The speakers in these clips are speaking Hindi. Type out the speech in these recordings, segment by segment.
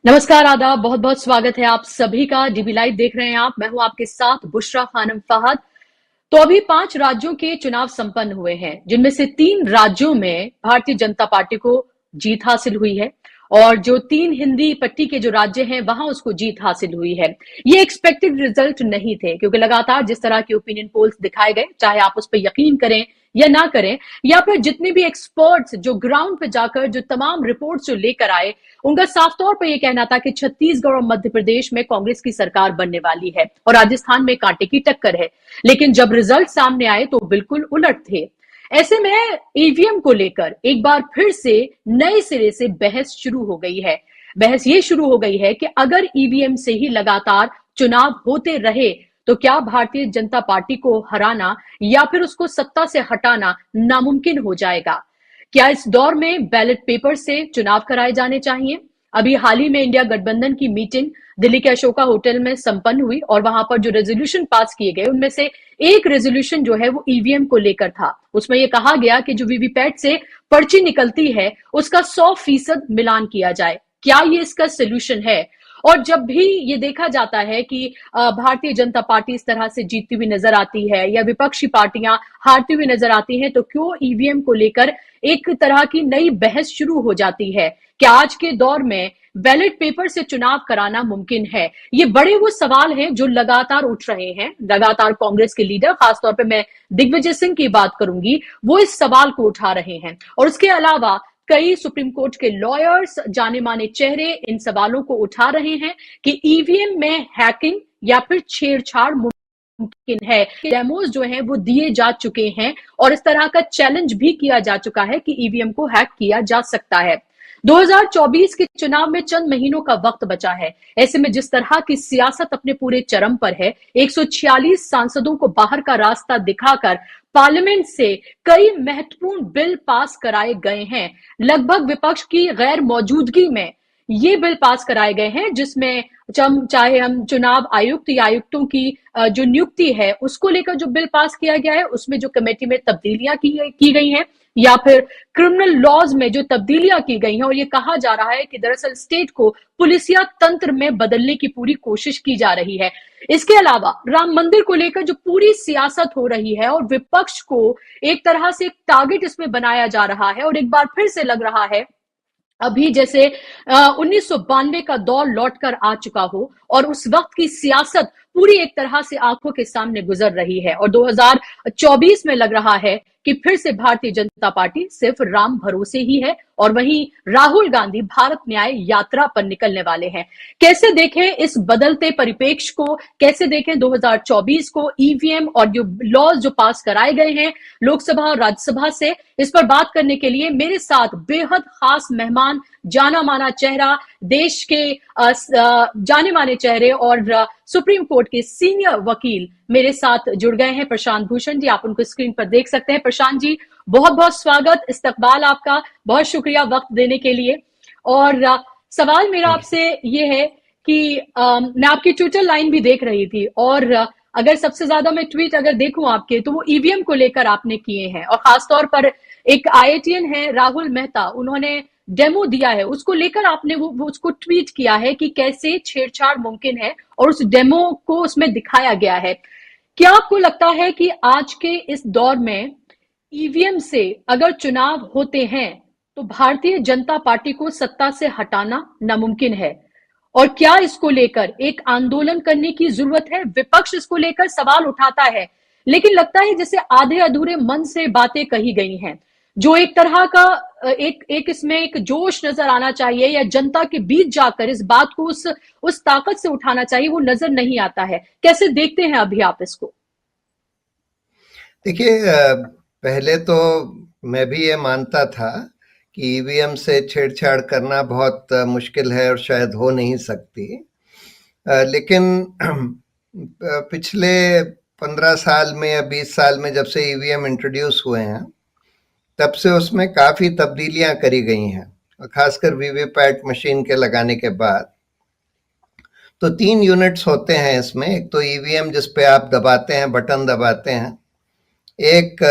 नमस्कार, आदाब, बहुत बहुत स्वागत है आप सभी का। डीबी लाइव देख रहे हैं आप। मैं हूं आपके साथ बुशरा खानम फहद। तो अभी 5 राज्यों के चुनाव संपन्न हुए हैं, जिनमें से 3 राज्यों में भारतीय जनता पार्टी को जीत हासिल हुई है और जो 3 हिंदी पट्टी के जो राज्य हैं वहां उसको जीत हासिल हुई है। ये एक्सपेक्टेड रिजल्ट नहीं थे, क्योंकि लगातार जिस तरह के ओपिनियन पोल्स दिखाए गए, चाहे आप उस पर यकीन करें या ना करें, या फिर जितने भी एक्सपर्ट्स जो ग्राउंड पे जाकर जो तमाम रिपोर्ट्स जो लेकर आए, उनका साफ तौर पर यह कहना था कि छत्तीसगढ़ और मध्य प्रदेश में कांग्रेस की सरकार बनने वाली है और राजस्थान में कांटे की टक्कर है। लेकिन जब रिजल्ट सामने आए तो बिल्कुल उलट थे। ऐसे में ईवीएम को लेकर एक बार फिर से नए सिरे से बहस शुरू हो गई है। बहस ये शुरू हो गई है कि अगर ईवीएम से ही लगातार चुनाव होते रहे तो क्या भारतीय जनता पार्टी को हराना या फिर उसको सत्ता से हटाना नामुमकिन हो जाएगा? क्या इस दौर में बैलेट पेपर से चुनाव कराए जाने चाहिए? अभी हाल ही में इंडिया गठबंधन की मीटिंग दिल्ली के अशोका होटल में संपन्न हुई और वहां पर जो रेजोल्यूशन पास किए गए, उनमें से एक रेजोल्यूशन जो है वो ईवीएम को लेकर था। उसमें यह कहा गया कि जो वीवीपैट से पर्ची निकलती है उसका 100% मिलान किया जाए। क्या ये इसका सोल्यूशन है? और जब भी ये देखा जाता है कि भारतीय जनता पार्टी इस तरह से जीतती हुई नजर आती है या विपक्षी पार्टियां हारती हुई नजर आती हैं, तो क्यों ईवीएम को लेकर एक तरह की नई बहस शुरू हो जाती है? क्या आज के दौर में बैलेट पेपर से चुनाव कराना मुमकिन है? ये बड़े वो सवाल हैं जो लगातार उठ रहे हैं। लगातार कांग्रेस के लीडर, खासतौर पे मैं दिग्विजय सिंह की बात करूंगी, वो इस सवाल को उठा रहे हैं और उसके अलावा कई सुप्रीम कोर्ट के लॉयर्स, जाने माने चेहरे इन सवालों को उठा रहे हैं कि ईवीएम में हैकिंग या फिर छेड़छाड़ मुमकिन है। डेमोज जो हैं वो दिए जा चुके हैं और इस तरह का चैलेंज भी किया जा चुका है कि ईवीएम को हैक किया जा सकता है। 2024 के चुनाव में चंद महीनों का वक्त बचा है। ऐसे में जिस तरह की सियासत अपने पूरे चरम पर है, 146 सांसदों को बाहर का रास्ता दिखाकर पार्लियामेंट से कई महत्वपूर्ण बिल पास कराए गए हैं। लगभग विपक्ष की गैर मौजूदगी में ये बिल पास कराए गए हैं, जिसमें चाहे हम चुनाव आयुक्त या आयुक्तों की जो नियुक्ति है उसको लेकर जो बिल पास किया गया है, उसमें जो कमेटी में तब्दीलियां की गई हैं, या फिर क्रिमिनल लॉज में जो तब्दीलियां की गई हैं। और ये कहा जा रहा है कि दरअसल स्टेट को पुलिसिया तंत्र में बदलने की पूरी कोशिश की जा रही है। इसके अलावा राम मंदिर को लेकर जो पूरी सियासत हो रही है और विपक्ष को एक तरह से एक टारगेट इसमें बनाया जा रहा है, और एक बार फिर से लग रहा है अभी जैसे 1992 का दौर लौटकर आ चुका हो और उस वक्त की सियासत पूरी एक तरह से आंखों के सामने गुजर रही है। और 2024 में लग रहा है कि फिर से भारतीय जनता पार्टी सिर्फ राम भरोसे ही है और वहीं राहुल गांधी भारत न्याय यात्रा पर निकलने वाले हैं। कैसे देखें इस बदलते परिप्रेक्ष्य को? कैसे देखें 2024 को? ईवीएम और जो लॉज जो पास कराए गए हैं लोकसभा और राज्यसभा से, इस पर बात करने के लिए मेरे साथ बेहद खास मेहमान, जाना माना चेहरा, देश के जाने माने चेहरे और सुप्रीम कोर्ट के सीनियर वकील मेरे साथ जुड़ गए हैं। प्रशांत भूषण जी, आप उनको स्क्रीन पर देख सकते हैं। प्रशांत जी, बहुत बहुत स्वागत, इस्तकबाल आपका, बहुत शुक्रिया वक्त देने के लिए। और सवाल मेरा आपसे ये है कि मैं आपकी ट्विटर लाइन भी देख रही थी और अगर सबसे ज्यादा मैं ट्वीट अगर देखूं आपके, तो वो ईवीएम को लेकर आपने किए हैं। और खासतौर पर एक आईआईटीएन है राहुल मेहता, उन्होंने डेमो दिया है, उसको लेकर आपने वो उसको ट्वीट किया है कि कैसे छेड़छाड़ मुमकिन है और उस डेमो को उसमें दिखाया गया है। क्या आपको लगता है कि आज के इस दौर में ईवीएम से अगर चुनाव होते हैं तो भारतीय जनता पार्टी को सत्ता से हटाना नामुमकिन है? और क्या इसको लेकर एक आंदोलन करने की जरूरत है? विपक्ष इसको लेकर सवाल उठाता है, लेकिन लगता है जैसे आधे अधूरे मन से बातें कही गई हैं। जो एक तरह का एक इसमें एक जोश नजर आना चाहिए या जनता के बीच जाकर इस बात को उस ताकत से उठाना चाहिए, वो नजर नहीं आता है। कैसे देखते हैं अभी आप इसको? देखिए, पहले तो मैं भी ये मानता था कि ईवीएम से छेड़छाड़ करना बहुत मुश्किल है और शायद हो नहीं सकती। लेकिन पिछले 15 साल में या 20 साल में जब से ईवीएम इंट्रोड्यूस हुए हैं, तब से उसमें काफ़ी तब्दीलियां करी गई हैं, और खासकर वीवीपैट मशीन के लगाने के बाद। तो 3 यूनिट्स होते हैं इसमें। एक तो ईवीएम जिस पे आप दबाते हैं, बटन दबाते हैं, एक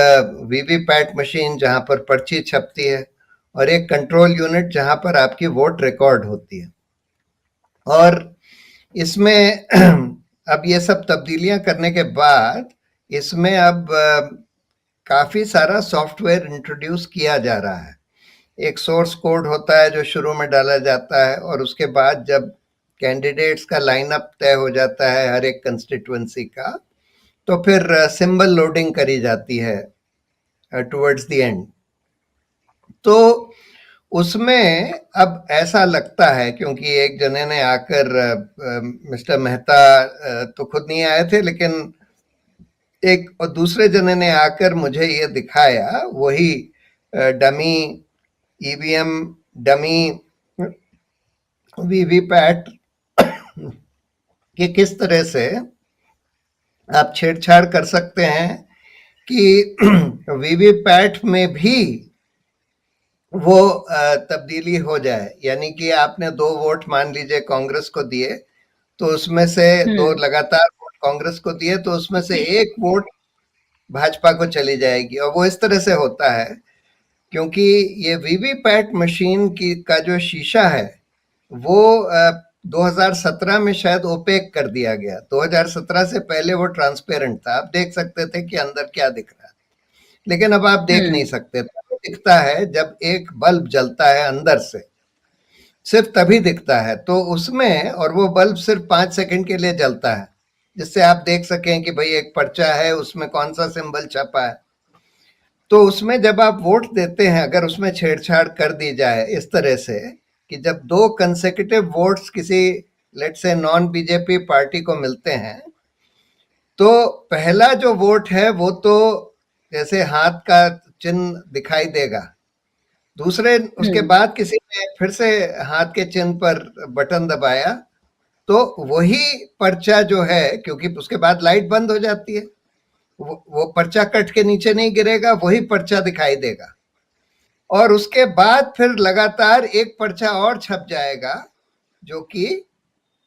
वीवीपैट मशीन जहां पर पर्ची छपती है, और एक कंट्रोल यूनिट जहां पर आपकी वोट रिकॉर्ड होती है। और इसमें अब ये सब तब्दीलियां करने के बाद इसमें अब काफी सारा सॉफ्टवेयर इंट्रोड्यूस किया जा रहा है। एक सोर्स कोड होता है जो शुरू में डाला जाता है, और उसके बाद जब कैंडिडेट्स का लाइनअप तय हो जाता है हर एक कंस्टिट्यूएंसी का, तो फिर सिंबल लोडिंग करी जाती है टुवर्ड्स द एंड। तो उसमें अब ऐसा लगता है, क्योंकि एक जने ने आकर मिस्टर मेहता तो खुद नहीं आए थे, लेकिन एक और दूसरे जने ने आकर मुझे ये दिखाया, वही डमी ईवीएम, डमी वीवीपैट कि किस तरह से आप छेड़छाड़ कर सकते हैं कि वीवीपैट में भी वो तब्दीली हो जाए। यानी कि आपने 2 वोट मान लीजिए कांग्रेस को दिए, तो उसमें से 2 लगातार वोट कांग्रेस को दिए, तो उसमें से 1 वोट भाजपा को चली जाएगी। और वो इस तरह से होता है क्योंकि ये वीवीपैट मशीन की का जो शीशा है वो 2017 में शायद ओपेक कर दिया गया। 2017 से पहले वो ट्रांसपेरेंट था, आप देख सकते थे कि अंदर क्या दिख रहा है, लेकिन अब आप देख नहीं सकते। तभी दिखता है जब एक बल्ब जलता है अंदर से, सिर्फ तभी दिखता है। तो उसमें, और वो बल्ब सिर्फ 5 सेकंड के लिए जलता है, जिससे आप देख सकें कि भाई एक पर्चा है, उसमें कौन सा सिंबल छपा है। तो उसमें जब आप वोट देते हैं, अगर उसमें छेड़छाड़ कर दी जाए इस तरह से कि जब 2 कंसेक्यूटिव वोट्स किसी लेट से नॉन बीजेपी पार्टी को मिलते हैं, तो पहला जो वोट है वो तो जैसे हाथ का चिन्ह दिखाई देगा, दूसरे उसके बाद किसी ने फिर से हाथ के चिन्ह पर बटन दबाया, तो वही पर्चा जो है, क्योंकि उसके बाद लाइट बंद हो जाती है, वो पर्चा कट के नीचे नहीं गिरेगा, वही पर्चा दिखाई देगा। और उसके बाद फिर लगातार एक पर्चा और छप जाएगा जो कि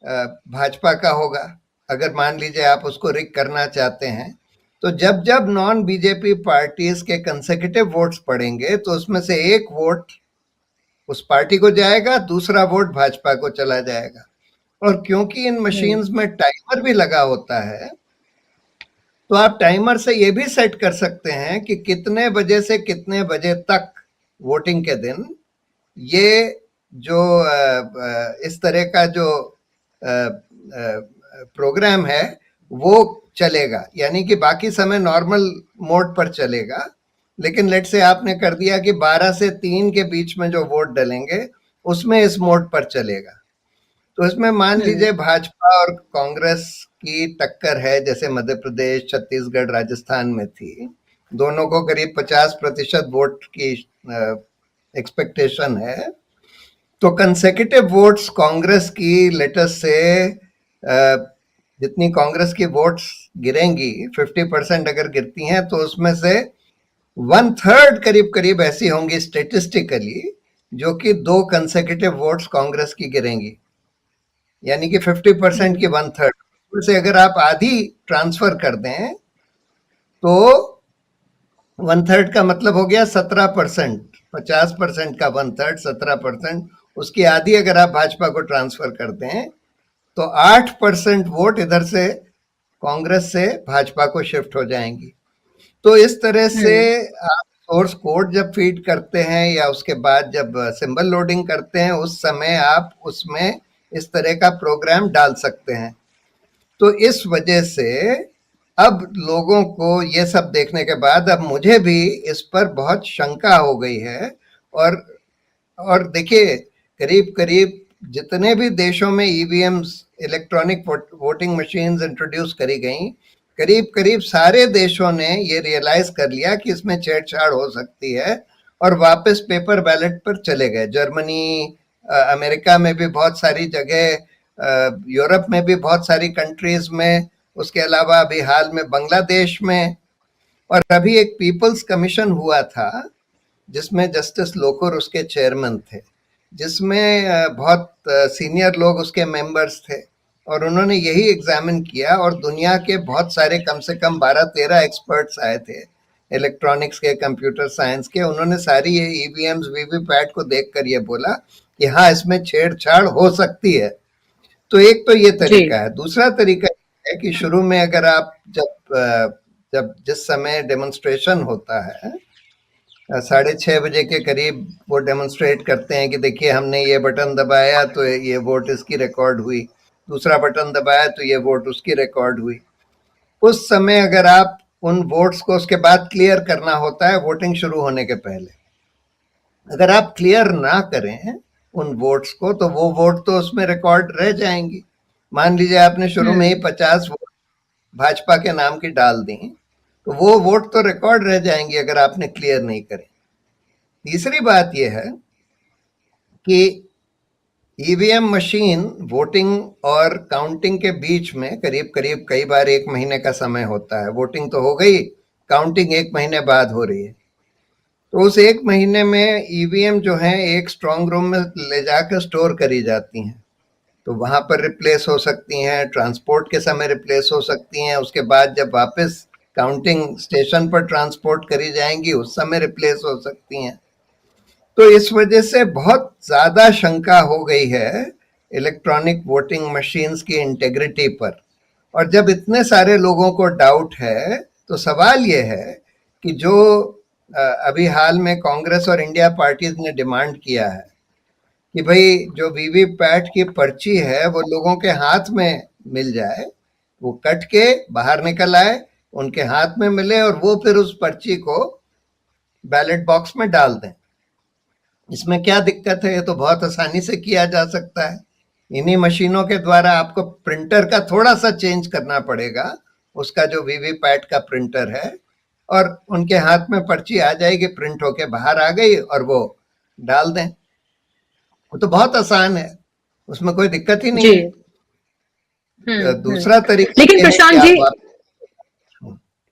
भाजपा का होगा। अगर मान लीजिए आप उसको रिग करना चाहते हैं, तो जब जब नॉन बीजेपी पार्टीज के कंसेक्यूटिव वोट्स पड़ेंगे, तो उसमें से एक वोट उस पार्टी को जाएगा, दूसरा वोट भाजपा को चला जाएगा। और क्योंकि इन मशीन्स में टाइमर भी लगा होता है, तो आप टाइमर से ये भी सेट कर सकते हैं कि कितने बजे से कितने बजे तक वोटिंग के दिन ये जो इस तरह का जो प्रोग्राम है वो चलेगा। यानी कि बाकी समय नॉर्मल मोड पर चलेगा, लेकिन लेट से आपने कर दिया कि 12 से 3 के बीच में जो वोट डलेंगे उसमें इस मोड पर चलेगा। तो इसमें मान लीजिए भाजपा और कांग्रेस की टक्कर है, जैसे मध्य प्रदेश, छत्तीसगढ़, राजस्थान में थी। दोनों को करीब 50% वोट की एक्सपेक्टेशन है। तो कंसेक्यूटिव वोट्स कांग्रेस की लेटेस्ट से जितनी कांग्रेस की वोट्स गिरेंगी, 50% अगर गिरती हैं, तो उसमें से 1/3 करीब करीब ऐसी होंगी स्टेटिस्टिकली जो कि 2 कंसेक्यूटिव वोट्स कांग्रेस की गिरेंगी। यानी कि 50% की 1/3 से अगर आप आधी ट्रांसफर कर दें, तो 1/3 का मतलब हो गया 17%। 50% का 1/3 17%, उसकी आधी अगर आप भाजपा को ट्रांसफर कर दें, तो 8% वोट इधर से कांग्रेस से भाजपा को शिफ्ट हो जाएंगी। तो इस तरह से आप सोर्स कोड जब फीड करते हैं या उसके बाद जब सिंबल लोडिंग करते हैं, उस समय आप उसमें इस तरह का प्रोग्राम डाल सकते हैं। तो इस वजह से अब लोगों को ये सब देखने के बाद अब मुझे भी इस पर बहुत शंका हो गई है। और देखिए, करीब करीब जितने भी देशों में EVMs, electronic voting machines introduce करी गई, करीब करीब सारे देशों ने ये रियलाइज कर लिया कि इसमें छेड़छाड़ हो सकती है और वापस पेपर बैलेट पर चले गए। जर्मनी, अमेरिका में भी बहुत सारी जगह, यूरोप में भी बहुत सारी कंट्रीज में, उसके अलावा अभी हाल में बांग्लादेश में, और अभी एक पीपल्स कमीशन हुआ था जिसमें जस्टिस लोकुर उसके चेयरमैन थे, जिसमें बहुत सीनियर लोग उसके मेंबर्स थे, और उन्होंने यही एग्जामिन किया। और दुनिया के बहुत सारे, कम से कम 12-13 एक्सपर्ट्स आए थे इलेक्ट्रॉनिक्स के, कंप्यूटर साइंस के। उन्होंने सारी ये ईवीएम्स, वीवीपैट को देखकर ये बोला कि हाँ, इसमें छेड़छाड़ हो सकती है। तो एक तो ये जी। तरीका है। दूसरा तरीका है कि शुरू में अगर आप जब जिस समय डेमोन्स्ट्रेशन होता है 6:30 बजे के करीब वो डेमोन्स्ट्रेट करते हैं कि देखिए हमने ये बटन दबाया तो ये वोट इसकी रिकॉर्ड हुई, दूसरा बटन दबाया तो ये वोट उसकी रिकॉर्ड हुई। उस समय अगर आप उन वोट्स को उसके बाद क्लियर करना होता है वोटिंग शुरू होने के पहले, अगर आप क्लियर ना करें उन वोट्स को तो वो वोट तो उसमें रिकॉर्ड रह जाएंगी। मान लीजिए आपने शुरू में ही 50 वोट भाजपा के नाम की डाल दी, तो वो वोट तो रिकॉर्ड रह जाएंगी अगर आपने क्लियर नहीं करे। तीसरी बात यह है कि ईवीएम मशीन वोटिंग और काउंटिंग के बीच में करीब करीब कई बार 1 महीने का समय होता है। वोटिंग तो हो गई, काउंटिंग 1 महीने बाद हो रही है, तो उस 1 महीने में ईवीएम जो है एक स्ट्रांग रूम में ले जाकर स्टोर करी जाती हैं, तो वहां पर रिप्लेस हो सकती हैं, ट्रांसपोर्ट के समय रिप्लेस हो सकती हैं, उसके बाद जब वापस काउंटिंग स्टेशन पर ट्रांसपोर्ट करी जाएंगी उस समय रिप्लेस हो सकती हैं। तो इस वजह से बहुत ज्यादा शंका हो गई है इलेक्ट्रॉनिक वोटिंग मशीन्स की इंटेग्रिटी पर। और जब इतने सारे लोगों को डाउट है तो सवाल ये है कि जो अभी हाल में कांग्रेस और इंडिया पार्टीज ने डिमांड किया है कि भाई जो वीवीपैट की पर्ची है वो लोगों के हाथ में मिल जाए, वो कट के बाहर निकल आए, उनके हाथ में मिले और वो फिर उस पर्ची को बैलेट बॉक्स में डाल दें। इसमें क्या दिक्कत है? ये तो बहुत आसानी से किया जा सकता है। इन्हीं मशीनों के द्वारा आपको प्रिंटर का थोड़ा सा चेंज करना पड़ेगा, उसका जो वीवीपैट का प्रिंटर है, और उनके हाथ में पर्ची आ जाएगी, प्रिंट होके बाहर आ गई और वो डाल दें। वो तो बहुत आसान है, उसमें कोई दिक्कत ही नहीं जी। है। दूसरा तरीका लेकिन ये है कि प्रशांत जी, आप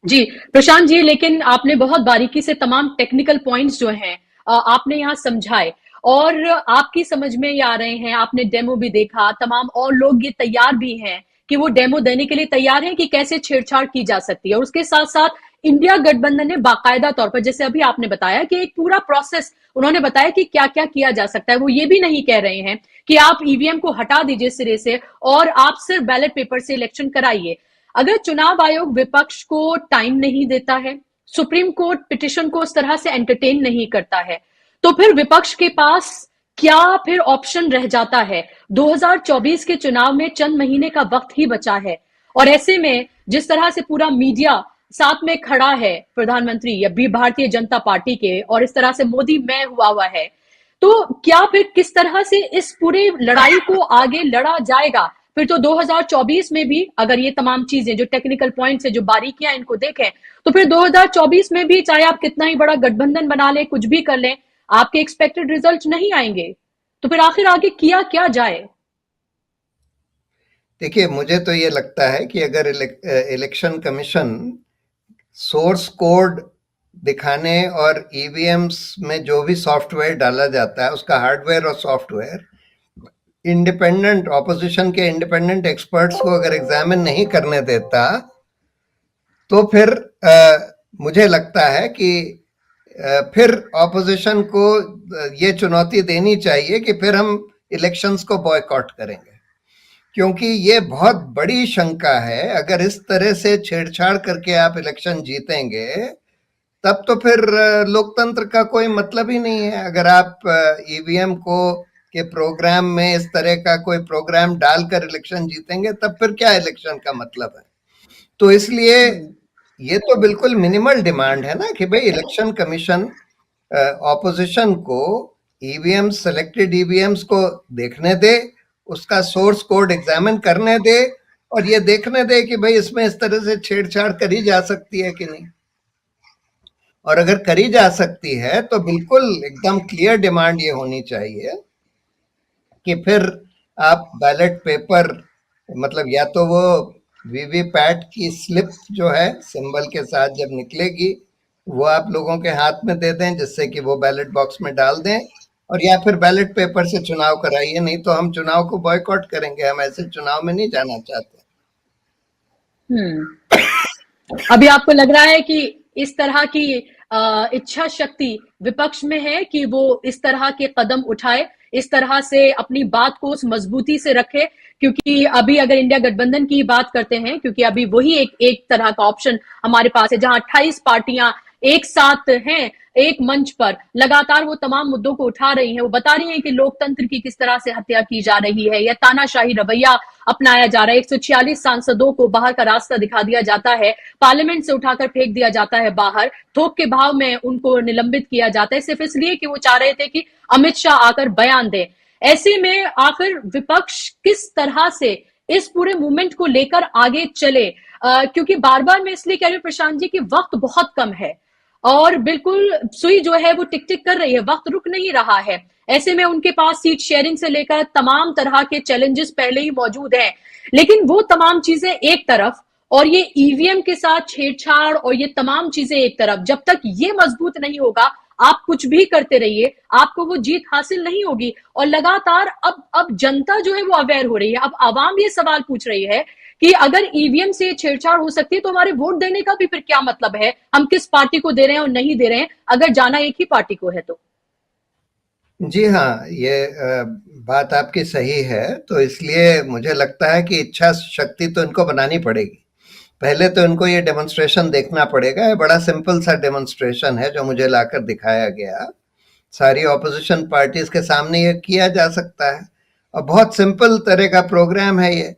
जी प्रशांत जी, लेकिन आपने बहुत बारीकी से तमाम टेक्निकल पॉइंट्स जो हैं आपने यहाँ समझाए और आपकी समझ में ये आ रहे हैं। आपने डेमो भी देखा, तमाम और लोग ये तैयार भी हैं कि वो डेमो देने के लिए तैयार हैं कि कैसे छेड़छाड़ की जा सकती है। और उसके साथ साथ इंडिया गठबंधन ने बाकायदा तौर पर, जैसे अभी आपने बताया कि एक पूरा प्रोसेस उन्होंने बताया कि क्या क्या किया जा सकता है। वो ये भी नहीं कह रहे हैं कि आप ईवीएम को हटा दीजिए सिरे से और आप सिर्फ बैलेट पेपर से इलेक्शन कराइए। अगर चुनाव आयोग विपक्ष को टाइम नहीं देता है, सुप्रीम कोर्ट पिटिशन को उस तरह से एंटरटेन नहीं करता है, तो फिर विपक्ष के पास क्या फिर ऑप्शन रह जाता है? 2024 के चुनाव में चंद महीने का वक्त ही बचा है और ऐसे में जिस तरह से पूरा मीडिया साथ में खड़ा है प्रधानमंत्री या भी भारतीय जनता पार्टी के, और इस तरह से मोदी मैं हुआ है, तो क्या फिर किस तरह से इस पूरे लड़ाई को आगे लड़ा जाएगा? फिर तो 2024 में भी अगर ये तमाम चीजें जो टेक्निकल पॉइंट्स है, जो बारीकियां इनको देखें, तो फिर 2024 में भी चाहे आप कितना ही बड़ा गठबंधन बना लें, कुछ भी कर लें, आपके एक्सपेक्टेड रिजल्ट नहीं आएंगे। तो फिर आखिर आगे किया क्या जाए? देखिए, मुझे तो ये लगता है कि अगर इलेक्शन कमीशन सोर्स कोड दिखाने और ईवीएम्स में जो भी सॉफ्टवेयर डाला जाता है उसका हार्डवेयर और सॉफ्टवेयर इंडिपेंडेंट ऑपोजिशन के इंडिपेंडेंट एक्सपर्ट्स को अगर एग्जामिन नहीं करने देता, तो फिर मुझे लगता है कि फिर ऑपोजिशन को ये चुनौती देनी चाहिए कि फिर हम इलेक्शंस को बॉयकॉट करेंगे, क्योंकि ये बहुत बड़ी शंका है। अगर इस तरह से छेड़छाड़ करके आप इलेक्शन जीतेंगे तब तो फिर लोकतंत्र का कोई मतलब ही नहीं है। अगर आप ईवीएम को के प्रोग्राम में इस तरह का कोई प्रोग्राम डालकर इलेक्शन जीतेंगे तब फिर क्या इलेक्शन का मतलब है? तो इसलिए ये तो बिल्कुल मिनिमल डिमांड है ना कि भाई इलेक्शन कमीशन ऑपोजिशन को ईवीएम सेलेक्टेड ईवीएम्स को देखने दे, उसका सोर्स कोड एग्जामिन करने दे और ये देखने दे कि भाई इसमें इस तरह से छेड़छाड़ करी जा सकती है कि नहीं। और अगर करी जा सकती है तो बिल्कुल एकदम क्लियर डिमांड ये होनी चाहिए कि फिर आप बैलेट पेपर, मतलब या तो वो वीवीपैट की स्लिप जो है सिंबल के साथ जब निकलेगी वो आप लोगों के हाथ में दे दें जिससे कि वो बैलेट बॉक्स में डाल दें, और या फिर बैलेट पेपर से चुनाव कराइए, नहीं तो हम चुनाव को बॉयकॉट करेंगे। हम ऐसे चुनाव में नहीं जाना चाहते। अभी आपको लग रहा है कि इस तरह की इच्छा शक्ति विपक्ष में है कि वो इस तरह के कदम उठाए, इस तरह से अपनी बात को उस मजबूती से रखे, क्योंकि अभी अगर इंडिया गठबंधन की बात करते हैं, क्योंकि अभी वही एक तरह का ऑप्शन हमारे पास है जहां 28 पार्टियां एक साथ हैं, एक मंच पर लगातार वो तमाम मुद्दों को उठा रही हैं। वो बता रही हैं कि लोकतंत्र की किस तरह से हत्या की जा रही है या तानाशाही रवैया अपनाया जा रहा है। 146 सांसदों को बाहर का रास्ता दिखा दिया जाता है, पार्लियामेंट से उठाकर फेंक दिया जाता है बाहर, थोक के भाव में उनको निलंबित किया जाता है, सिर्फ इसलिए कि वो चाह रहे थे कि अमित शाह आकर बयान दें। ऐसे में आखिर विपक्ष किस तरह से इस पूरे मूवमेंट को लेकर आगे चले, क्योंकि बार बार मैं इसलिए कह रही हूं प्रशांत जी कि वक्त बहुत कम है और बिल्कुल सुई जो है वो टिक टिक कर रही है, वक्त रुक नहीं रहा है। ऐसे में उनके पास सीट शेयरिंग से लेकर तमाम तरह के चैलेंजेस पहले ही मौजूद हैं, लेकिन वो तमाम चीजें एक तरफ और ये ईवीएम के साथ छेड़छाड़ और ये तमाम चीजें एक तरफ, जब तक ये मजबूत नहीं होगा आप कुछ भी करते रहिए, आपको वो जीत हासिल नहीं होगी। और लगातार अब जनता जो है वो अवेयर हो रही है, अब आवाम ये सवाल पूछ रही है कि अगर ईवीएम से छेड़छाड़ हो सकती है तो हमारे वोट देने का भी फिर क्या मतलब है, हम किस पार्टी को दे रहे हैं और नहीं दे रहे हैं, अगर जाना एक ही पार्टी को है तो। जी हाँ, ये बात आपकी सही है। तो इसलिए मुझे लगता है कि इच्छा शक्ति तो इनको बनानी पड़ेगी। पहले तो इनको ये डेमोन्स्ट्रेशन देखना पड़ेगा। ये बड़ा सिंपल सा डेमोन्स्ट्रेशन है जो मुझे लाकर दिखाया गया। सारी ऑपोजिशन पार्टीज के सामने ये किया जा सकता है और बहुत सिंपल तरह का प्रोग्राम है ये।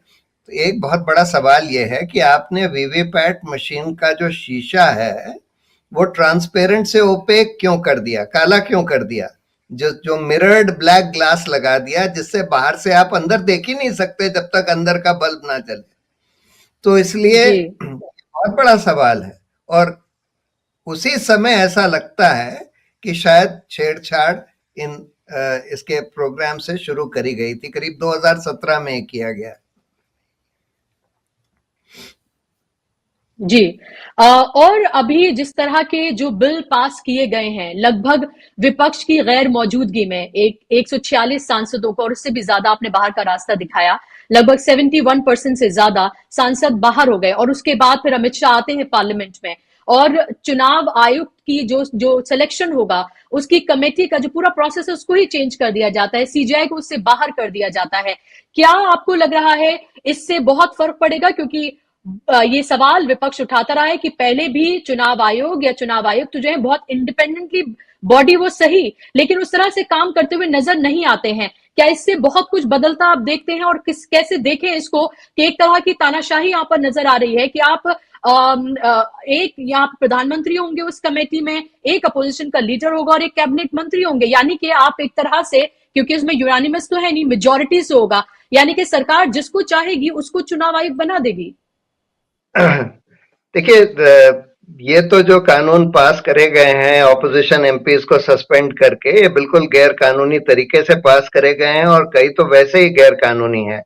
तो एक बहुत बड़ा सवाल ये है कि आपने वीवीपैट मशीन का जो शीशा है वो ट्रांसपेरेंट से ओपेक क्यों कर दिया, काला क्यों कर दिया, जो जो मिरर्ड ब्लैक ग्लास लगा दिया जिससे बाहर से आप अंदर देख ही नहीं सकते जब तक अंदर का बल्ब ना जले। तो इसलिए बहुत बड़ा सवाल है और उसी समय ऐसा लगता है कि शायद छेड़छाड़ इन इसके प्रोग्राम से शुरू करी गई थी, करीब 2017 में किया गया। जी, और अभी जिस तरह के जो बिल पास किए गए हैं, लगभग विपक्ष की गैर मौजूदगी में 146 सांसदों को और उससे भी ज्यादा आपने बाहर का रास्ता दिखाया, लगभग 71% से ज्यादा सांसद बाहर हो गए और उसके बाद फिर अमित शाह आते हैं पार्लियामेंट में और चुनाव आयुक्त की जो सिलेक्शन होगा उसकी कमेटी का जो पूरा प्रोसेस है उसको ही चेंज कर दिया जाता है, सीजीआई को उससे बाहर कर दिया जाता है। क्या आपको लग रहा है इससे बहुत फर्क पड़ेगा, क्योंकि ये सवाल विपक्ष उठाता रहा है कि पहले भी चुनाव आयोग या चुनाव आयुक्त जो है बहुत इंडिपेंडेंटली बॉडी वो सही, लेकिन उस तरह से काम करते हुए नजर नहीं आते हैं। क्या इससे बहुत कुछ बदलता आप देखते हैं और कैसे देखें इसको कि एक तरह की तानाशाही यहाँ पर नजर आ रही है कि आप एक यहाँ प्रधानमंत्री होंगे उस कमेटी में, एक अपोजिशन का लीडर होगा और एक कैबिनेट मंत्री होंगे, यानी कि आप एक तरह से, क्योंकि इसमें यूनानिमस तो है नहीं, मेजोरिटी से होगा, यानी कि सरकार जिसको चाहेगी उसको चुनाव आयुक्त बना देगी। देखिए, ये तो जो कानून पास करे गए हैं ऑपोजिशन एमपीज को सस्पेंड करके, ये बिल्कुल गैर कानूनी तरीके से पास करे गए हैं और कई तो वैसे ही गैर कानूनी है।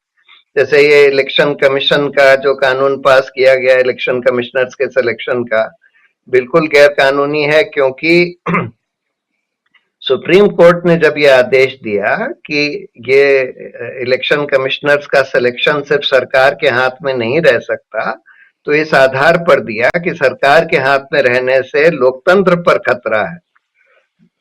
जैसे ये इलेक्शन कमीशन का जो कानून पास किया गया, इलेक्शन कमिश्नर्स के सिलेक्शन का, बिल्कुल गैर कानूनी है, क्योंकि सुप्रीम कोर्ट ने जब ये आदेश दिया कि ये इलेक्शन कमिश्नर्स का सिलेक्शन सिर्फ सरकार के हाथ में नहीं रह सकता, तो इस आधार पर दिया कि सरकार के हाथ में रहने से लोकतंत्र पर खतरा है।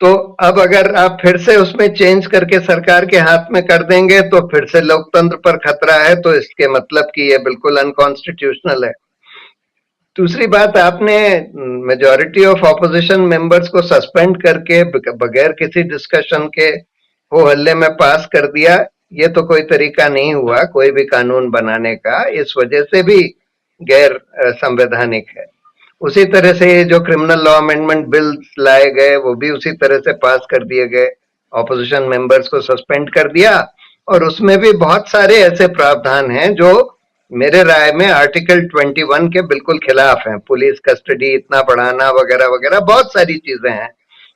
तो अब अगर आप फिर से उसमें चेंज करके सरकार के हाथ में कर देंगे तो फिर से लोकतंत्र पर खतरा है, तो इसके मतलब कि ये बिल्कुल अनकॉन्स्टिट्यूशनल है। दूसरी बात, आपने मेजॉरिटी ऑफ ऑपोजिशन मेंबर्स को सस्पेंड करके बगैर किसी डिस्कशन के हो हल्ले में पास कर दिया। ये तो कोई तरीका नहीं हुआ कोई भी कानून बनाने का, इस वजह से भी गैर संवैधानिक है। उसी तरह से ये जो क्रिमिनल लॉ अमेंडमेंट बिल्स लाए गए वो भी उसी तरह से पास कर दिए गए, ऑपोजिशन मेंबर्स को सस्पेंड कर दिया और उसमें भी बहुत सारे ऐसे प्रावधान हैं जो मेरे राय में आर्टिकल 21 के बिल्कुल खिलाफ हैं। पुलिस कस्टडी इतना बढ़ाना वगैरह वगैरह, बहुत सारी चीजें हैं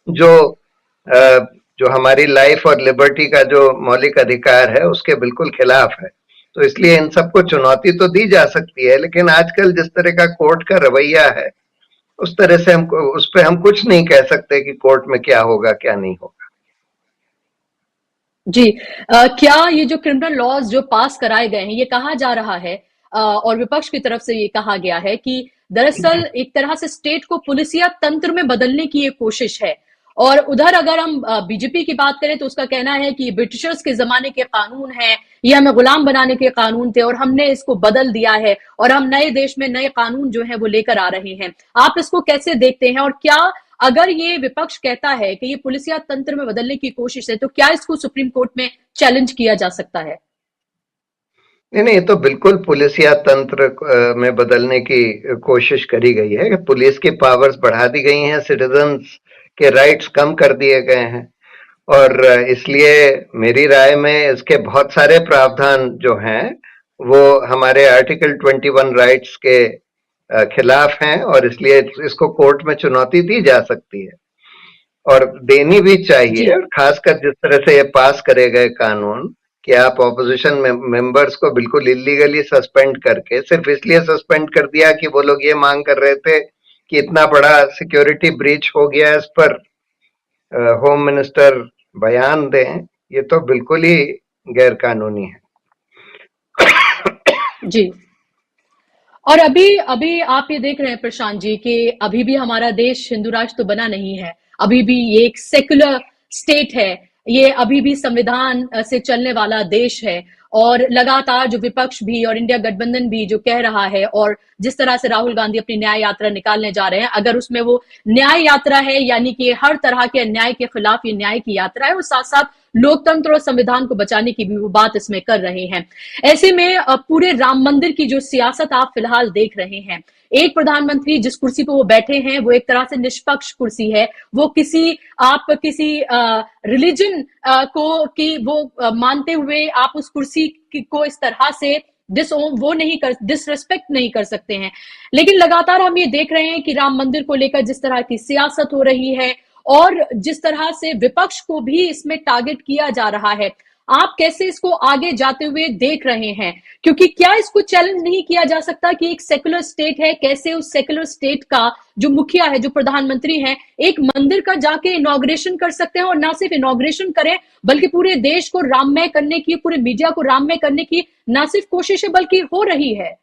जो हमारी लाइफ और लिबर्टी का जो मौलिक अधिकार है उसके बिल्कुल खिलाफ है। तो इसलिए इन सबको चुनौती तो दी जा सकती है, लेकिन आजकल जिस तरह का कोर्ट का रवैया है उस तरह से उस पर हम कुछ नहीं कह सकते कि कोर्ट में क्या होगा क्या नहीं होगा। जी, क्या ये जो क्रिमिनल लॉज जो पास कराए गए हैं, ये कहा जा रहा है और विपक्ष की तरफ से ये कहा गया है कि दरअसल एक तरह से स्टेट को पुलिसिया तंत्र में बदलने की ये कोशिश है और उधर अगर हम बीजेपी की बात करें तो उसका कहना है कि ब्रिटिशर्स के जमाने के कानून हैं, ये हमें गुलाम बनाने के कानून थे और हमने इसको बदल दिया है और हम नए देश में नए कानून जो है वो लेकर आ रहे हैं। आप इसको कैसे देखते हैं और क्या अगर ये विपक्ष कहता है कि ये पुलिसिया तंत्र में बदलने की कोशिश है तो क्या इसको सुप्रीम कोर्ट में चैलेंज किया जा सकता है? नहीं नहीं, ये तो बिल्कुल पुलिसिया तंत्र में बदलने की कोशिश करी गई है। पुलिस की पावर्स बढ़ा दी गई हैं, सिटीजन्स के राइट्स कम कर दिए गए हैं और इसलिए मेरी राय में इसके बहुत सारे प्रावधान जो हैं वो हमारे आर्टिकल 21 राइट्स के खिलाफ हैं और इसलिए इसको कोर्ट में चुनौती दी जा सकती है और देनी भी जी। चाहिए। और खासकर जिस तरह से ये पास करे गए कानून कि आप ऑपोजिशन मेंबर्स को बिल्कुल इलीगली सस्पेंड करके सिर्फ इसलिए सस्पेंड कर दिया कि वो लोग ये मांग कर रहे थे कि इतना बड़ा सिक्योरिटी ब्रीच हो गया, इस पर होम मिनिस्टर बयान दें, ये तो बिल्कुल ही गैर कानूनी है। जी। और अभी अभी आप ये देख रहे हैं प्रशांत जी कि अभी भी हमारा देश हिंदू राष्ट्र तो बना नहीं है, अभी भी ये एक सेक्युलर स्टेट है, ये अभी भी संविधान से चलने वाला देश है और लगातार जो विपक्ष भी और इंडिया गठबंधन भी जो कह रहा है और जिस तरह से राहुल गांधी अपनी न्याय यात्रा निकालने जा रहे हैं, अगर उसमें वो न्याय यात्रा है यानी कि हर तरह के अन्याय के खिलाफ ये न्याय की यात्रा है और साथ साथ लोकतंत्र और संविधान को बचाने की भी वो बात इसमें कर रहे हैं। ऐसे में पूरे राम मंदिर की जो सियासत आप फिलहाल देख रहे हैं, एक प्रधानमंत्री जिस कुर्सी पर वो बैठे हैं वो एक तरह से निष्पक्ष कुर्सी है, वो किसी रिलीजन को कि वो मानते हुए आप उस कुर्सी को इस तरह से डिसरिस्पेक्ट नहीं कर सकते हैं। लेकिन लगातार हम ये देख रहे हैं कि राम मंदिर को लेकर जिस तरह की सियासत हो रही है और जिस तरह से विपक्ष को भी इसमें टारगेट किया जा रहा है, आप कैसे इसको आगे जाते हुए देख रहे हैं? क्योंकि क्या इसको चैलेंज नहीं किया जा सकता कि एक सेक्युलर स्टेट है, कैसे उस सेक्युलर स्टेट का जो मुखिया है, जो प्रधानमंत्री है, एक मंदिर का जाके इनॉग्रेशन कर सकते हैं और ना सिर्फ इनॉग्रेशन करें बल्कि पूरे देश को राममय करने की, पूरे मीडिया को राममय करने की ना सिर्फ कोशिश है बल्कि हो रही है।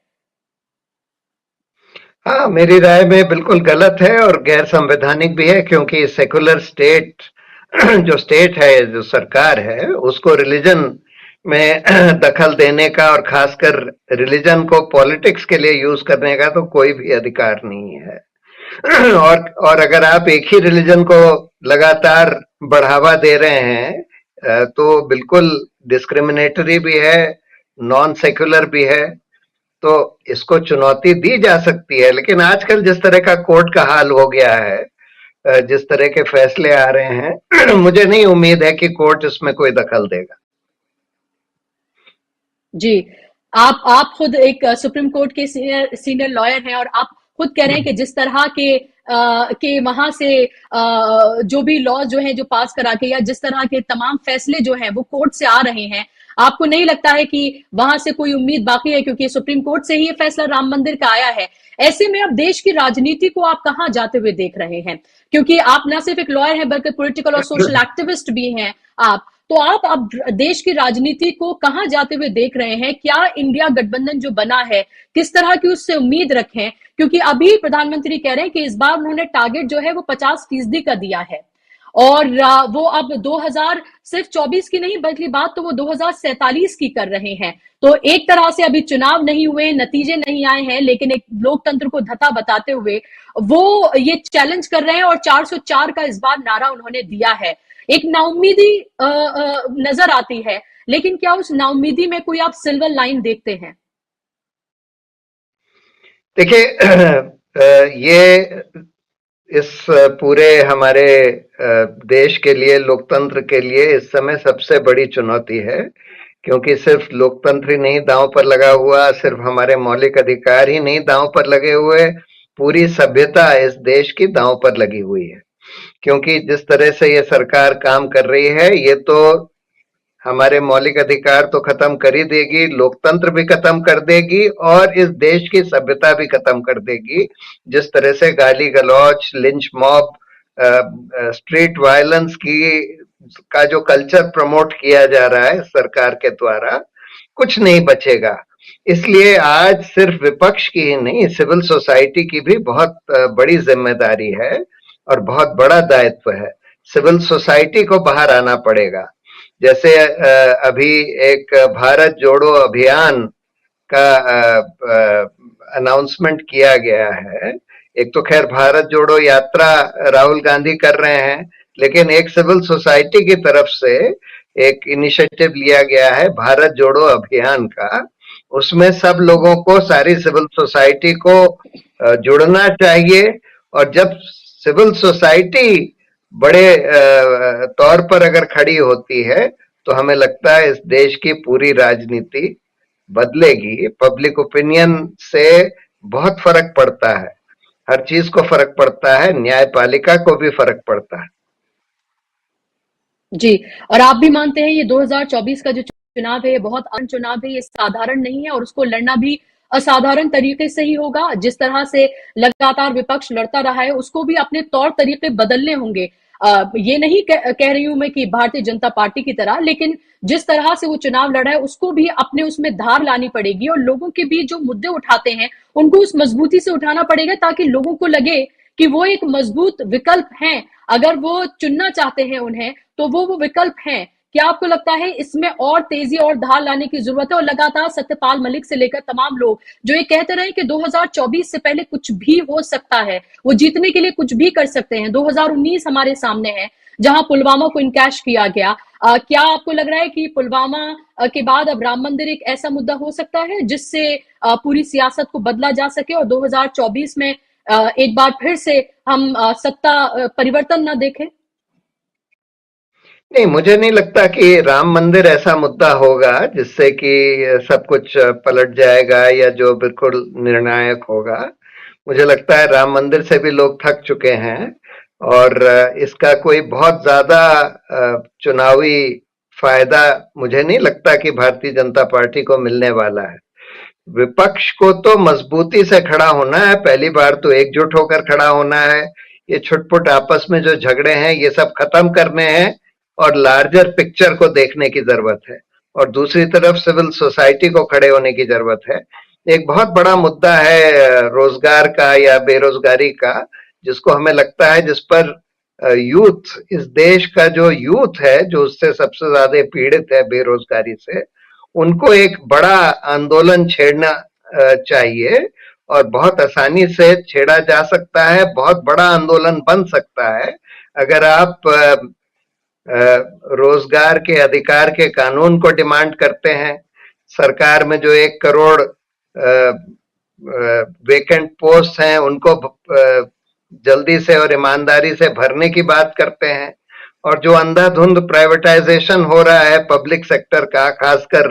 हाँ, मेरी राय में बिल्कुल गलत है और गैर संवैधानिक भी है क्योंकि सेकुलर स्टेट जो स्टेट है, जो सरकार है, उसको रिलीजन में दखल देने का और खासकर रिलीजन को पॉलिटिक्स के लिए यूज करने का तो कोई भी अधिकार नहीं है। और अगर आप एक ही रिलीजन को लगातार बढ़ावा दे रहे हैं तो बिल्कुल डिस्क्रिमिनेटरी भी है, नॉन सेक्युलर भी है, तो इसको चुनौती दी जा सकती है। लेकिन आजकल जिस तरह का कोर्ट का हाल हो गया है, जिस तरह के फैसले आ रहे हैं, मुझे नहीं उम्मीद है कि कोर्ट इसमें कोई दखल देगा। जी, आप खुद एक सुप्रीम कोर्ट के सीनियर लॉयर हैं और आप खुद कह रहे हैं कि जिस तरह के वहां से जो भी लॉ जो हैं जो पास करा के या जिस तरह के तमाम फैसले जो हैं वो कोर्ट से आ रहे हैं, आपको नहीं लगता है कि वहां से कोई उम्मीद बाकी है क्योंकि सुप्रीम कोर्ट से ही ये फैसला राम मंदिर का आया है। ऐसे में अब देश की राजनीति को आप कहां जाते हुए देख रहे हैं? क्योंकि आप ना सिर्फ एक लॉयर हैं बल्कि पॉलिटिकल और सोशल एक्टिविस्ट भी हैं आप, तो आप अब देश की राजनीति को कहां जाते हुए देख रहे हैं? क्या इंडिया गठबंधन जो बना है किस तरह की उससे उम्मीद रखें? क्योंकि अभी प्रधानमंत्री कह रहे हैं कि इस बार उन्होंने टारगेट जो है वो 50% का दिया है और वो अब 2000 सिर्फ 24 की नहीं बल्कि बात तो वो 2047 की कर रहे हैं। तो एक तरह से अभी चुनाव नहीं हुए, नतीजे नहीं आए हैं, लेकिन एक लोकतंत्र को धता बताते हुए वो ये चैलेंज कर रहे हैं और 404 का इस बार नारा उन्होंने दिया है। एक नाउम्मीदी नजर आती है, लेकिन क्या उस नाउम्मीदी में कोई आप सिल्वर लाइन देखते हैं? देखिए, ये इस पूरे हमारे देश के लिए, लोकतंत्र के लिए इस समय सबसे बड़ी चुनौती है क्योंकि सिर्फ लोकतंत्र ही नहीं दांव पर लगा हुआ, सिर्फ हमारे मौलिक अधिकार ही नहीं दांव पर लगे हुए, पूरी सभ्यता इस देश की दांव पर लगी हुई है। क्योंकि जिस तरह से ये सरकार काम कर रही है, ये तो हमारे मौलिक अधिकार तो खत्म कर ही देगी, लोकतंत्र भी खत्म कर देगी और इस देश की सभ्यता भी खत्म कर देगी। जिस तरह से गाली गलौच, लिंच मॉब, स्ट्रीट वायलेंस का जो कल्चर प्रमोट किया जा रहा है सरकार के द्वारा, कुछ नहीं बचेगा। इसलिए आज सिर्फ विपक्ष की ही नहीं, सिविल सोसाइटी की भी बहुत बड़ी जिम्मेदारी है और बहुत बड़ा दायित्व है। सिविल सोसाइटी को बाहर आना पड़ेगा। जैसे अभी एक भारत जोड़ो अभियान का अनाउंसमेंट किया गया है। एक तो खैर भारत जोड़ो यात्रा राहुल गांधी कर रहे हैं, लेकिन एक सिविल सोसाइटी की तरफ से एक इनिशिएटिव लिया गया है भारत जोड़ो अभियान का। उसमें सब लोगों को, सारी सिविल सोसाइटी को जुड़ना चाहिए। और जब सिविल सोसाइटी बड़े तौर पर अगर खड़ी होती है, तो हमें लगता है इस देश की पूरी राजनीति बदलेगी। पब्लिक ओपिनियन से बहुत फर्क पड़ता है, हर चीज को फर्क पड़ता है, न्यायपालिका को भी फर्क पड़ता है। जी। और आप भी मानते हैं ये 2024 का जो चुनाव है ये बहुत अहम चुनाव है, ये साधारण नहीं है और उसको लड़ना भी असाधारण तरीके से ही होगा। जिस तरह से लगातार विपक्ष लड़ता रहा है उसको भी अपने तौर तरीके बदलने होंगे। ये नहीं कह रही हूं मैं कि भारतीय जनता पार्टी की तरह, लेकिन जिस तरह से वो चुनाव लड़ा है उसको भी अपने उसमें धार लानी पड़ेगी और लोगों के बीच जो मुद्दे उठाते हैं उनको उस मजबूती से उठाना पड़ेगा ताकि लोगों को लगे कि वो एक मजबूत विकल्प हैं। अगर वो चुनना चाहते हैं उन्हें तो वो विकल्प हैं। क्या आपको लगता है इसमें और तेजी और धार लाने की जरूरत है? और लगातार सत्यपाल मलिक से लेकर तमाम लोग जो ये कहते रहे कि 2024 से पहले कुछ भी हो सकता है, वो जीतने के लिए कुछ भी कर सकते हैं। 2019 हमारे सामने है जहां पुलवामा को इनकैश किया गया। क्या आपको लग रहा है कि पुलवामा के बाद अब राम मंदिर एक ऐसा मुद्दा हो सकता है जिससे पूरी सियासत को बदला जा सके और 2024 में एक बार फिर से हम सत्ता परिवर्तन ना देखें? नहीं, मुझे नहीं लगता कि राम मंदिर ऐसा मुद्दा होगा जिससे कि सब कुछ पलट जाएगा या जो बिल्कुल निर्णायक होगा। मुझे लगता है राम मंदिर से भी लोग थक चुके हैं और इसका कोई बहुत ज्यादा चुनावी फायदा मुझे नहीं लगता कि भारतीय जनता पार्टी को मिलने वाला है। विपक्ष को तो मजबूती से खड़ा होना है, पहली बार तो एकजुट होकर खड़ा होना है। ये छुटपुट आपस में जो झगड़े हैं ये सब खत्म करने हैं और लार्जर पिक्चर को देखने की जरूरत है। और दूसरी तरफ सिविल सोसाइटी को खड़े होने की जरूरत है। एक बहुत बड़ा मुद्दा है रोजगार का या बेरोजगारी का, जिसको हमें लगता है, जिस पर यूथ, इस देश का जो यूथ है जो उससे सबसे ज्यादा पीड़ित है बेरोजगारी से, उनको एक बड़ा आंदोलन छेड़ना चाहिए और बहुत आसानी से छेड़ा जा सकता है। बहुत बड़ा आंदोलन बन सकता है अगर आप रोजगार के अधिकार के कानून को डिमांड करते हैं, सरकार में जो 1 करोड़ वेकेंट पोस्ट हैं उनको जल्दी से और ईमानदारी से भरने की बात करते हैं, और जो अंधाधुंध प्राइवेटाइजेशन हो रहा है पब्लिक सेक्टर का, खासकर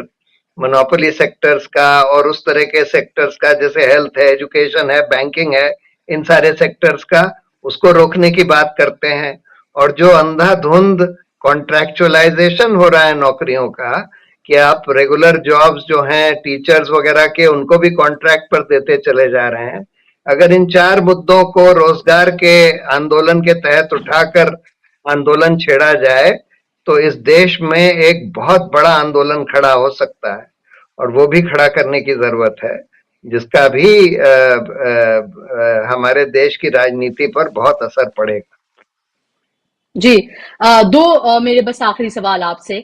मोनोपोली सेक्टर्स का और उस तरह के सेक्टर्स का जैसे हेल्थ है, एजुकेशन है, बैंकिंग है, इन सारे सेक्टर्स का, उसको रोकने की बात करते हैं। और जो अंधाधुंध कॉन्ट्रैक्चुअलाइजेशन हो रहा है नौकरियों का, कि आप रेगुलर जॉब्स जो हैं टीचर्स वगैरह के, उनको भी कॉन्ट्रैक्ट पर देते चले जा रहे हैं। अगर इन 4 मुद्दों को रोजगार के आंदोलन के तहत उठाकर आंदोलन छेड़ा जाए तो इस देश में एक बहुत बड़ा आंदोलन खड़ा हो सकता है और वो भी खड़ा करने की जरूरत है, जिसका भी हमारे देश की राजनीति पर बहुत असर पड़ेगा। जी। दो मेरे बस आखिरी सवाल आपसे।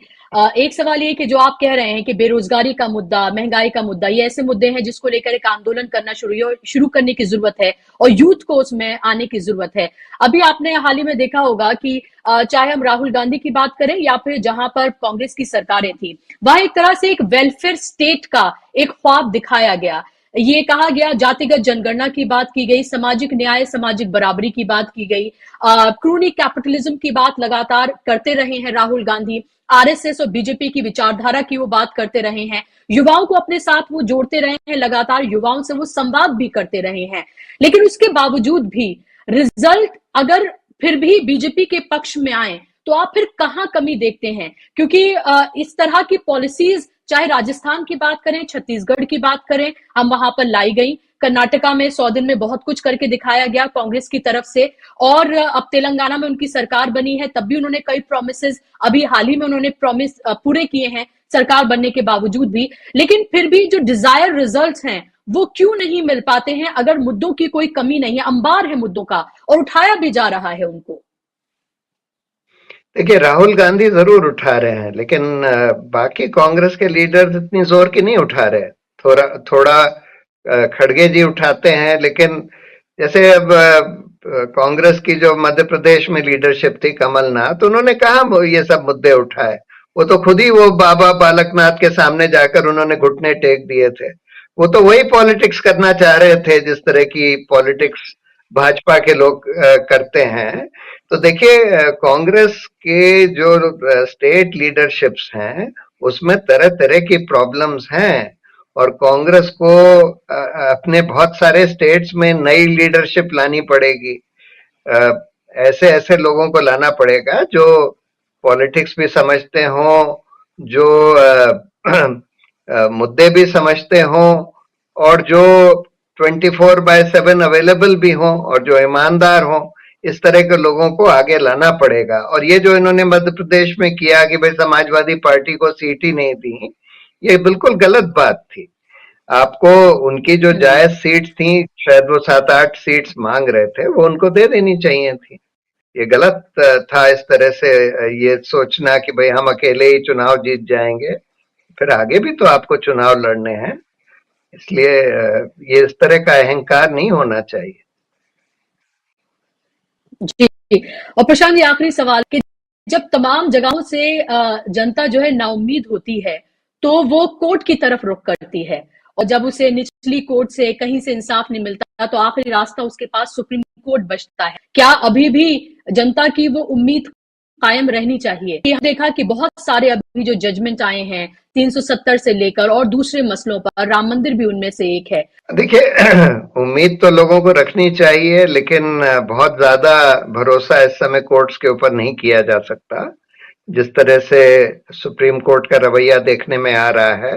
एक सवाल ये कि जो आप कह रहे हैं कि बेरोजगारी का मुद्दा, महंगाई का मुद्दा, ये ऐसे मुद्दे हैं जिसको लेकर एक आंदोलन करना शुरू करने की जरूरत है और यूथ को उसमें आने की जरूरत है। अभी आपने हाल ही में देखा होगा कि चाहे हम राहुल गांधी की बात करें या फिर जहां पर कांग्रेस की सरकारें थी, वहां एक तरह से एक वेलफेयर स्टेट का एक ख्वाब दिखाया गया। ये कहा गया, जातिगत जनगणना की बात की गई, सामाजिक न्याय, सामाजिक बराबरी की बात की गई, क्रूनी कैपिटलिज्म की बात लगातार करते रहे हैं राहुल गांधी, आरएसएस और बीजेपी की विचारधारा की वो बात करते रहे हैं, युवाओं को अपने साथ वो जोड़ते रहे हैं, लगातार युवाओं से वो संवाद भी करते रहे हैं। लेकिन उसके बावजूद भी रिजल्ट अगर फिर भी बीजेपी के पक्ष में आए तो आप फिर कहां कमी देखते हैं? क्योंकि इस तरह की पॉलिसीज चाहे राजस्थान की बात करें, छत्तीसगढ़ की बात करें, हम वहां पर लाई गई। कर्नाटका में 100 दिन में बहुत कुछ करके दिखाया गया कांग्रेस की तरफ से, और अब तेलंगाना में उनकी सरकार बनी है, तब भी उन्होंने कई प्रॉमिसेस अभी हाल ही में उन्होंने प्रॉमिस पूरे किए हैं सरकार बनने के बावजूद भी। लेकिन फिर भी जो डिजायर रिजल्ट्स हैं वो क्यों नहीं मिल पाते हैं अगर मुद्दों की कोई कमी नहीं है? अंबार है मुद्दों का और उठाया भी जा रहा है उनको। देखिए, राहुल गांधी ज़रूर उठा रहे हैं, लेकिन बाकी कांग्रेस के लीडर्स इतनी ज़ोर की नहीं उठा रहे। थोड़ा थोड़ा खड़गे जी उठाते हैं, लेकिन जैसे अब कांग्रेस की जो मध्य प्रदेश में लीडरशिप थी, कमलनाथ, उन्होंने कहाँ ये सब मुद्दे उठाए। वो तो खुद ही वो बाबा बालकनाथ के सामने जाकर उन्होंने घुटने टेक दिए थे। वो तो वही पॉलिटिक्स करना चाह रहे थे जिस तरह की पॉलिटिक्स भाजपा के लोग करते हैं। तो देखिए, कांग्रेस के जो स्टेट लीडरशिप्स हैं, उसमें तरह तरह की प्रॉब्लम्स हैं, और कांग्रेस को अपने बहुत सारे स्टेट्स में नई लीडरशिप लानी पड़ेगी। अ, ऐसे ऐसे लोगों को लाना पड़ेगा जो पॉलिटिक्स भी समझते हों, जो मुद्दे भी समझते हों, और जो 24/7 अवेलेबल भी हों, और जो ईमानदार हों। इस तरह के लोगों को आगे लाना पड़ेगा। और ये जो इन्होंने मध्य प्रदेश में किया कि भाई समाजवादी पार्टी को सीट ही नहीं दी, ये बिल्कुल गलत बात थी। आपको उनकी जो जायज सीट्स थी, शायद वो 7-8 सीट्स मांग रहे थे, वो उनको दे देनी चाहिए थी। ये गलत था इस तरह से ये सोचना कि भाई हम अकेले ही चुनाव जीत जाएंगे। फिर आगे भी तो आपको चुनाव लड़ने हैं। इसलिए ये इस तरह का अहंकार नहीं होना चाहिए। जी। और प्रशांत, ये आखिरी सवाल कि जब तमाम जगहों से जनता जो है नाउम्मीद होती है, तो वो कोर्ट की तरफ रुख करती है, और जब उसे निचली कोर्ट से कहीं से इंसाफ नहीं मिलता, तो आखिरी रास्ता उसके पास सुप्रीम कोर्ट बचता है। क्या अभी भी जनता की वो उम्मीद कायम रहनी चाहिए? हमने देखा कि बहुत सारे अभी जो जजमेंट आए हैं 370 से लेकर, और दूसरे मसलों पर, राम मंदिर भी उनमें से एक है। देखिए, उम्मीद तो लोगों को रखनी चाहिए, लेकिन बहुत ज्यादा भरोसा इस समय कोर्ट्स के ऊपर नहीं किया जा सकता। जिस तरह से सुप्रीम कोर्ट का रवैया देखने में आ रहा है,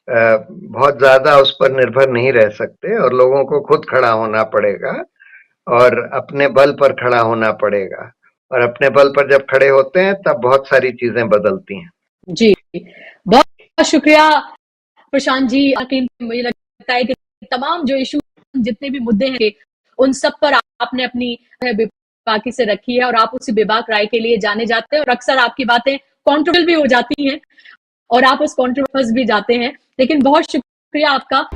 बहुत ज्यादा उस पर निर्भर नहीं रह सकते, और लोगों को खुद खड़ा होना पड़ेगा, और अपने बल पर खड़ा होना पड़ेगा। और अपने बल पर जब खड़े होते हैं, तब बहुत सारी चीजें बदलती हैं। जी, बहुत बहुत शुक्रिया प्रशांत जी। मुझे लगता है कि तमाम जो इशू, जितने भी मुद्दे हैं, उन सब पर आपने अपनी बेबाकी से रखी है, और आप उसी बेबाक राय के लिए जाने जाते हैं, और अक्सर आपकी बातें कॉन्ट्रोवर्शियल भी हो जाती हैं, और आप उस कॉन्ट्रोवर्स भी जाते हैं। लेकिन बहुत शुक्रिया आपका।